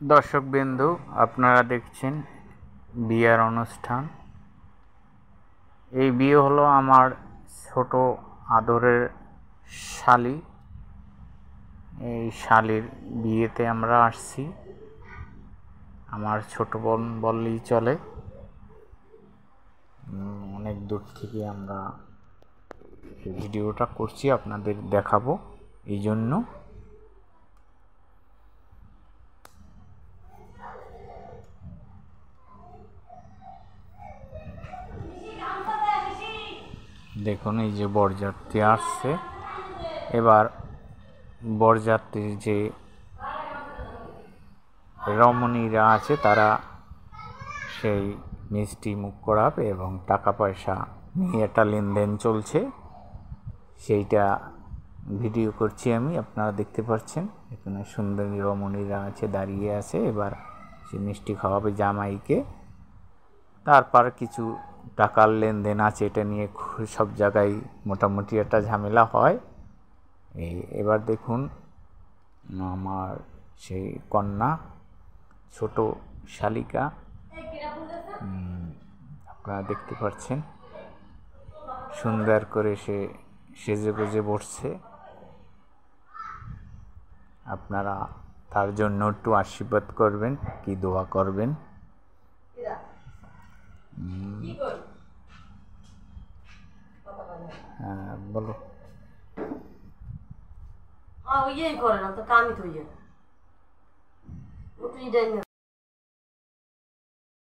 দর্শকবৃন্দু, আপনারা দেখছেন বিয়ের অনুষ্ঠান। এই বিয়ে হলো আমার ছোট আদরের শালি। এই শালির বিয়েতে আমরা আসছি। আমার ছোট বোন বললেই চলে। অনেক দূর থেকে আমরা ভিডিওটা করছি, আপনাদের দেখাবো এই জন্য। দেখুন, এই যে বরযাত্রী আসছে। এবার বরযাত্রীর যে রমণীরা আছে তারা সেই মিষ্টি মুখ করাবে এবং টাকা পয়সা নিয়ে একটা লেনদেন চলছে, সেইটা ভিডিও করছি আমি। আপনারা দেখতে পাচ্ছেন এখানে সুন্দরী রমণীরা আছে, দাঁড়িয়ে আছে। এবার সে মিষ্টি খাওয়াবে জামাইকে। তারপর কিছু টাকার লেনদেন আছে, এটা নিয়ে সব জায়গায় মোটামুটি একটা ঝামেলা হয়। এবার দেখুন, আমার সেই কন্যা, ছোট শালিকা, আপনারা দেখতে পাচ্ছেন সুন্দর করে সে সেজে গুজে বসছে। আপনারা তার জন্য একটু আশীর্বাদ করবেন, কি দোয়া করবেন। হ্যাঁ, বলো। ইয়েই করে না তো, কামই তো ইয়ে।